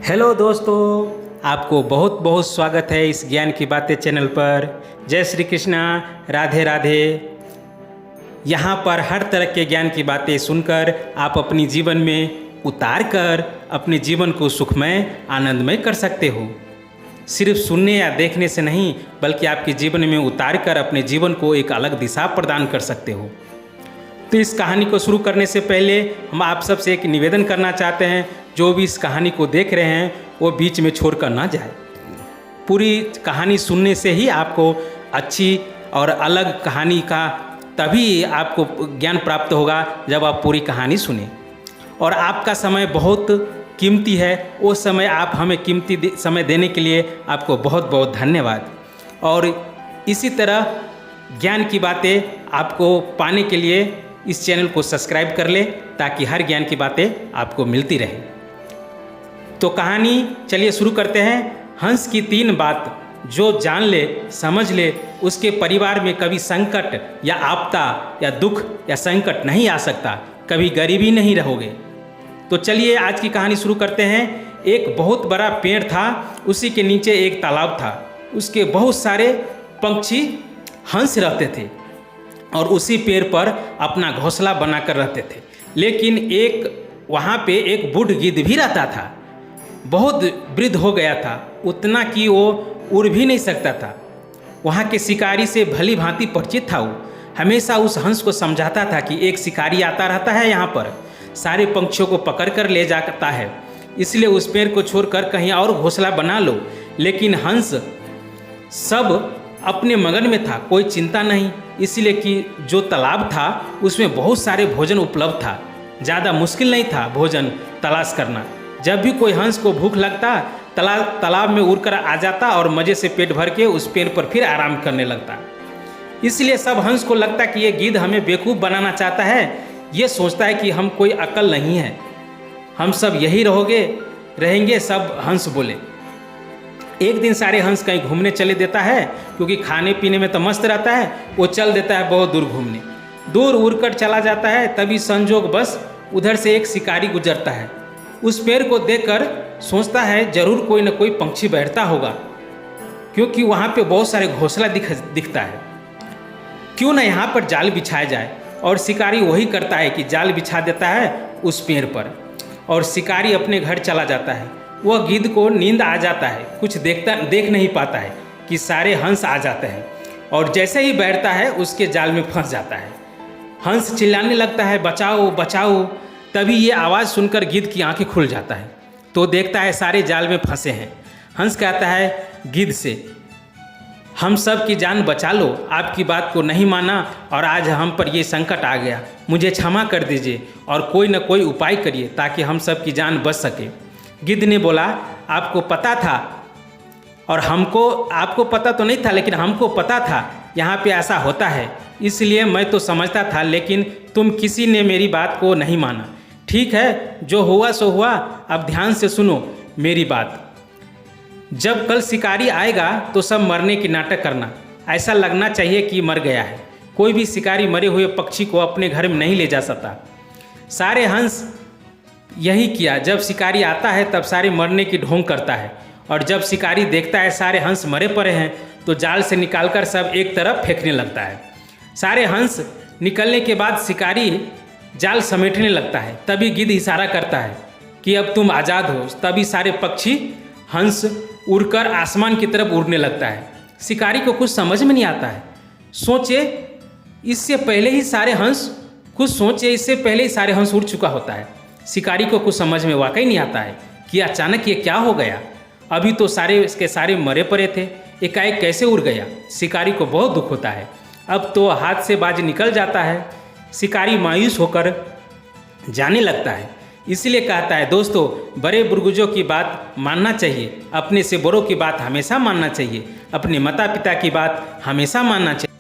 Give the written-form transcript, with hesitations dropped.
Hello दोस्तों, आपको बहुत बहुत स्वागत है इस ज्ञान की बातें चैनल पर। जय श्री कृष्णा, राधे राधे। यहाँ पर हर तरह के ज्ञान की बातें सुनकर आप अपनी जीवन में उतार कर अपने जीवन को सुखमय आनंदमय कर सकते हो। सिर्फ सुनने या देखने से नहीं, बल्कि आपके जीवन में उतार कर अपने जीवन को एक अलग दिशा प्रदान कर सकते हो। तो इस कहानी को शुरू करने से पहले हम आप सबसे एक निवेदन करना चाहते हैं, जो भी इस कहानी को देख रहे हैं वो बीच में छोड़कर ना जाए। पूरी कहानी सुनने से ही आपको अच्छी और अलग कहानी का तभी आपको ज्ञान प्राप्त होगा जब आप पूरी कहानी सुने। और आपका समय बहुत कीमती है, वो समय आप हमें कीमती समय देने के लिए आपको बहुत बहुत धन्यवाद। और इसी तरह ज्ञान की बातें आपको पाने के लिए इस चैनल को सब्सक्राइब कर ले, ताकि हर ज्ञान की बातें आपको मिलती रहे। तो कहानी चलिए शुरू करते हैं। हंस की 3 बात जो जान ले समझ ले, उसके परिवार में कभी संकट या आपदा या दुख या संकट नहीं आ सकता, कभी गरीबी नहीं रहोगे। तो चलिए आज की कहानी शुरू करते हैं। एक बहुत बड़ा पेड़ था, उसी के नीचे एक तालाब था। उसके बहुत सारे पंछी हंस रहते थे और उसी पेड़ पर अपना घोंसला बनाकर रहते थे। लेकिन वहाँ पे एक बूढ़ गिद्ध भी रहता था। बहुत वृद्ध हो गया था, उतना कि वो उड़ भी नहीं सकता था। वहाँ के शिकारी से भली भांति परिचित था। वो हमेशा उस हंस को समझाता था कि एक शिकारी आता रहता है, यहाँ पर सारे पंछियों को पकड़ कर ले जाता है, इसलिए उस पेड़ को छोड़कर कहीं और घोंसला बना लो। लेकिन हंस सब अपने मगन में था, कोई चिंता नहीं, इसलिए कि जो तालाब था उसमें बहुत सारे भोजन उपलब्ध था। ज़्यादा मुश्किल नहीं था भोजन तलाश करना। जब भी कोई हंस को भूख लगता, तालाब में उड़कर आ जाता और मज़े से पेट भर के उस पेड़ पर फिर आराम करने लगता। इसलिए सब हंस को लगता कि ये गिद्ध हमें बेवकूफ़ बनाना चाहता है। ये सोचता है कि हम कोई अक्ल नहीं है, हम सब यही रहेंगे। सब हंस बोले। एक दिन सारे हंस कहीं घूमने चले देता है, क्योंकि खाने पीने में तो मस्त रहता है। वो चल देता है बहुत दूर घूमने, दूर उड़कर चला जाता है। तभी संजोग बस उधर से एक शिकारी गुजरता है। उस पेड़ को देखकर सोचता है जरूर कोई न कोई पंछी बैठता होगा, क्योंकि वहाँ पे बहुत सारे घोंसला दिखता है। क्यों ना यहाँ पर जाल बिछाया जाए। और शिकारी वही करता है कि जाल बिछा देता है उस पेड़ पर, और शिकारी अपने घर चला जाता है। वह गिद्ध को नींद आ जाता है, कुछ देख नहीं पाता है कि सारे हंस आ जाते हैं, और जैसे ही बैठता है उसके जाल में फंस जाता है। हंस चिल्लाने लगता है, बचाओ बचाओ। तभी ये आवाज़ सुनकर गिद्ध की आंखें खुल जाता है, तो देखता है सारे जाल में फंसे हैं। हंस कहता है गिद्ध से, हम सब की जान बचा लो, आपकी बात को नहीं माना और आज हम पर ये संकट आ गया, मुझे क्षमा कर दीजिए और कोई न कोई उपाय करिए ताकि हम सब की जान बच सके। गिद्ध ने बोला, आपको पता था, और आपको पता तो नहीं था, लेकिन हमको पता था यहाँ पे ऐसा होता है, इसलिए मैं तो समझता था, लेकिन तुम किसी ने मेरी बात को नहीं माना। ठीक है, जो हुआ सो हुआ, अब ध्यान से सुनो मेरी बात। जब कल शिकारी आएगा तो सब मरने की नाटक करना, ऐसा लगना चाहिए कि मर गया है। कोई भी शिकारी मरे हुए पक्षी को अपने घर में नहीं ले जा सकता। सारे हंस यही किया। जब शिकारी आता है तब सारे मरने की ढोंग करता है, और जब शिकारी देखता है सारे हंस मरे पड़े हैं तो जाल से निकालकर सब एक तरफ फेंकने लगता है। सारे हंस निकलने के बाद शिकारी जाल समेटने लगता है। तभी गिद्ध इशारा करता है कि अब तुम आज़ाद हो। तभी सारे पक्षी हंस उड़कर आसमान की तरफ उड़ने लगता है। शिकारी को कुछ समझ में नहीं आता है। इससे पहले ही सारे हंस उड़ चुका होता है। शिकारी को कुछ समझ में वाकई नहीं आता है कि अचानक ये क्या हो गया। अभी तो सारे मरे पड़े थे, एकाएक कैसे उड़ गया। शिकारी को बहुत दुख होता है। अब तो हाथ से बाज निकल जाता है। शिकारी मायूस होकर जाने लगता है। इसलिए कहता है, दोस्तों, बड़े बुजुर्गों की बात मानना चाहिए, अपने से बड़ों की बात हमेशा मानना चाहिए, अपने माता पिता की बात हमेशा मानना चाहिए।